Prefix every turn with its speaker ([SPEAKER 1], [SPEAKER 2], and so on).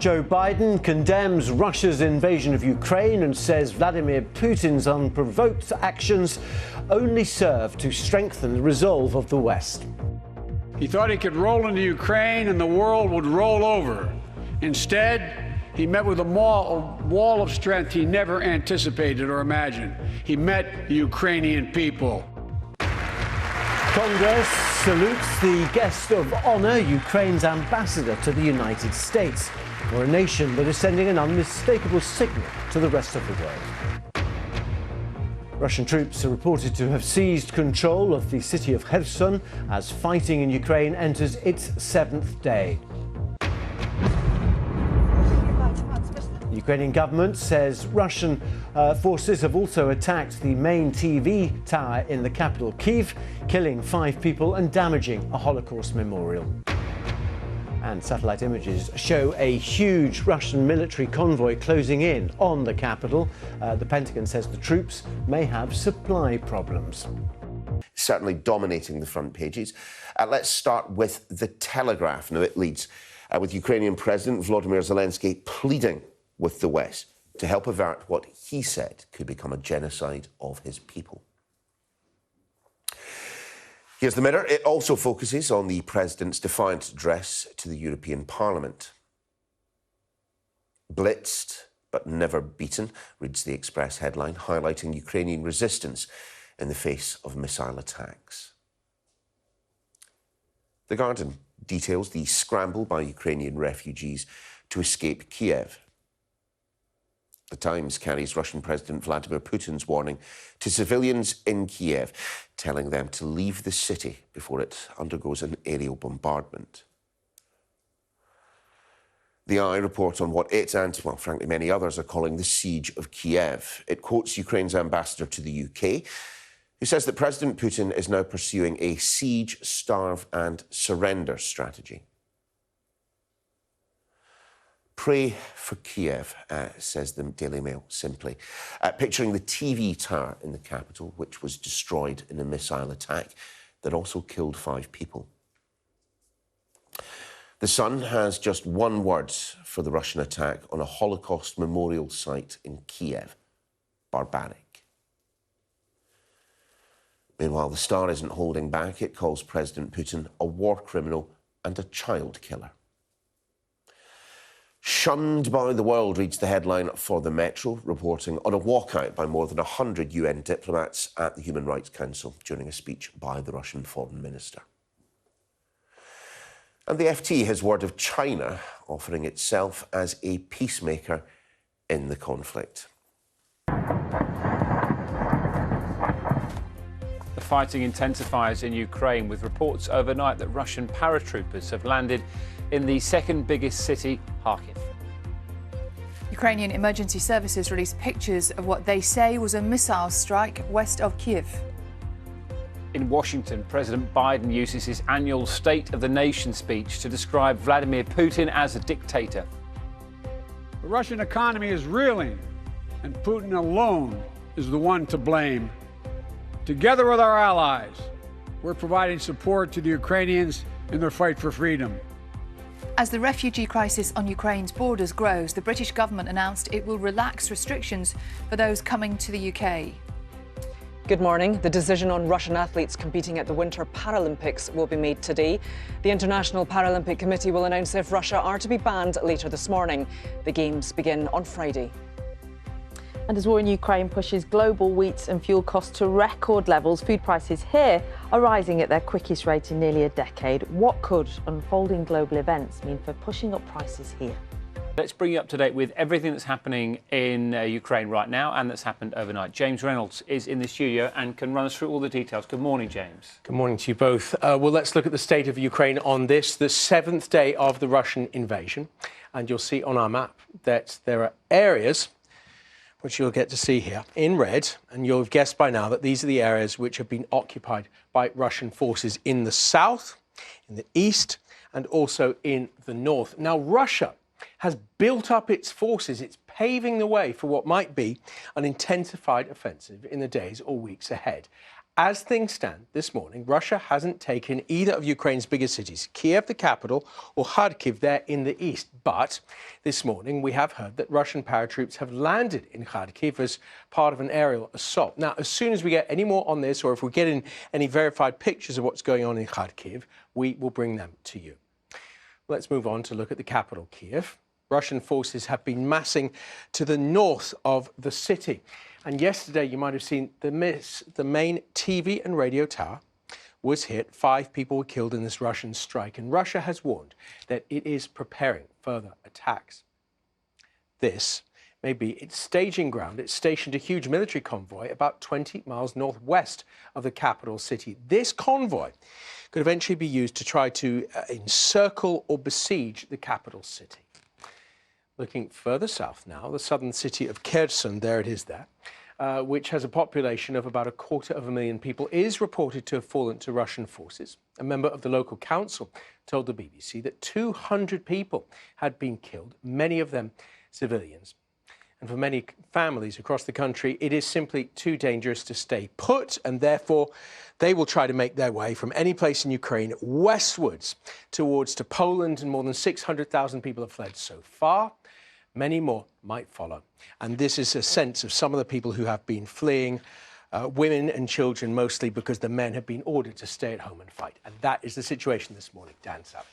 [SPEAKER 1] Joe Biden condemns Russia's invasion of Ukraine and says Vladimir Putin's unprovoked actions only serve to strengthen the resolve of the West.
[SPEAKER 2] He thought he could roll into Ukraine and the world would roll over. Instead, he met with a wall of strength he never anticipated or imagined. He met the Ukrainian people.
[SPEAKER 1] Congress salutes the guest of honour, Ukraine's ambassador to the United States, for a nation that is sending an unmistakable signal to the rest of the world. Russian troops are reported to have seized control of the city of Kherson as fighting in Ukraine enters its 7th day. The Ukrainian government says Russian forces have also attacked the main TV tower in the capital, Kyiv, killing 5 people and damaging a Holocaust memorial. And satellite images show a huge Russian military convoy closing in on the capital. The Pentagon says the troops may have supply problems.
[SPEAKER 3] Certainly dominating the front pages. Let's start with The Telegraph. Now it leads with Ukrainian President Volodymyr Zelensky pleading with the West to help avert what he said could become a genocide of his people. Here's the Mirror. It also focuses on the President's defiant address to the European Parliament. Blitzed but never beaten, reads the Express headline, highlighting Ukrainian resistance in the face of missile attacks. The Guardian details the scramble by Ukrainian refugees to escape Kyiv. The Times carries Russian President Vladimir Putin's warning to civilians in Kyiv, telling them to leave the city before it undergoes an aerial bombardment. The Eye reports on what it and, well, frankly, many others are calling the siege of Kyiv. It quotes Ukraine's ambassador to the UK, who says that President Putin is now pursuing a siege, starve and surrender strategy. Pray for Kyiv, says the Daily Mail simply, picturing the TV tower in the capital, which was destroyed in a missile attack that also killed 5 people. The Sun has just one word for the Russian attack on a Holocaust memorial site in Kyiv: barbaric. Meanwhile, the Star isn't holding back. It calls President Putin a war criminal and a child killer. Shunned by the world, reads the headline for the Metro, reporting on a walkout by more than 100 UN diplomats at the Human Rights Council during a speech by the Russian Foreign Minister. And the FT has word of China offering itself as a peacemaker in the conflict.
[SPEAKER 4] The fighting intensifies in Ukraine, with reports overnight that Russian paratroopers have landed in the second biggest city, Kharkiv.
[SPEAKER 5] Ukrainian emergency services released pictures of what they say was a missile strike west of Kyiv.
[SPEAKER 4] In Washington, President Biden uses his annual State of the Nation speech to describe Vladimir Putin as a dictator.
[SPEAKER 2] The Russian economy is reeling, and Putin alone is the one to blame. Together with our allies, we're providing support to the Ukrainians in their fight for freedom.
[SPEAKER 5] As the refugee crisis on Ukraine's borders grows, the British government announced it will relax restrictions for those coming to the UK.
[SPEAKER 6] Good morning. The decision on Russian athletes competing at the Winter Paralympics will be made today. The International Paralympic Committee will announce if Russia are to be banned later this morning. The Games begin on Friday.
[SPEAKER 7] And as war in Ukraine pushes global wheat and fuel costs to record levels, food prices here are rising at their quickest rate in nearly a decade. What could unfolding global events mean for pushing up prices here?
[SPEAKER 4] Let's bring you up to date with everything that's happening in Ukraine right now and that's happened overnight. James Reynolds is in the studio and can run us through all the details. Good morning, James.
[SPEAKER 8] Good morning to you both. Well, let's look at the state of Ukraine on this, the 7th day of the Russian invasion. And you'll see on our map that there are areas which you'll get to see here in red, and you'll have guessed by now that these are the areas which have been occupied by Russian forces in the south, in the east, and also in the north. Now, Russia has built up its forces. It's paving the way for what might be an intensified offensive in the days or weeks ahead. As things stand this morning, Russia hasn't taken either of Ukraine's biggest cities, Kyiv, the capital, or Kharkiv, there in the east. But this morning, we have heard that Russian paratroops have landed in Kharkiv as part of an aerial assault. Now, as soon as we get any more on this, or if we get in any verified pictures of what's going on in Kharkiv, we will bring them to you. Let's move on to look at the capital, Kyiv. Russian forces have been massing to the north of the city. And yesterday, you might have seen the main TV and radio tower was hit. 5 people were killed in this Russian strike. And Russia has warned that it is preparing further attacks. This may be its staging ground. It's stationed a huge military convoy about 20 miles northwest of the capital city. This convoy could eventually be used to try to encircle or besiege the capital city. Looking further south now, the southern city of Kherson, there it is there, which has a population of about 250,000 people, is reported to have fallen to Russian forces. A member of the local council told the BBC that 200 people had been killed, many of them civilians. And for many families across the country, it is simply too dangerous to stay put, and therefore they will try to make their way from any place in Ukraine westwards towards to Poland, and more than 600,000 people have fled so far. Many more might follow. And this is a sense of some of the people who have been fleeing, women and children mostly, because the men have been ordered to stay at home and fight. And that is the situation this morning. Dan Savage.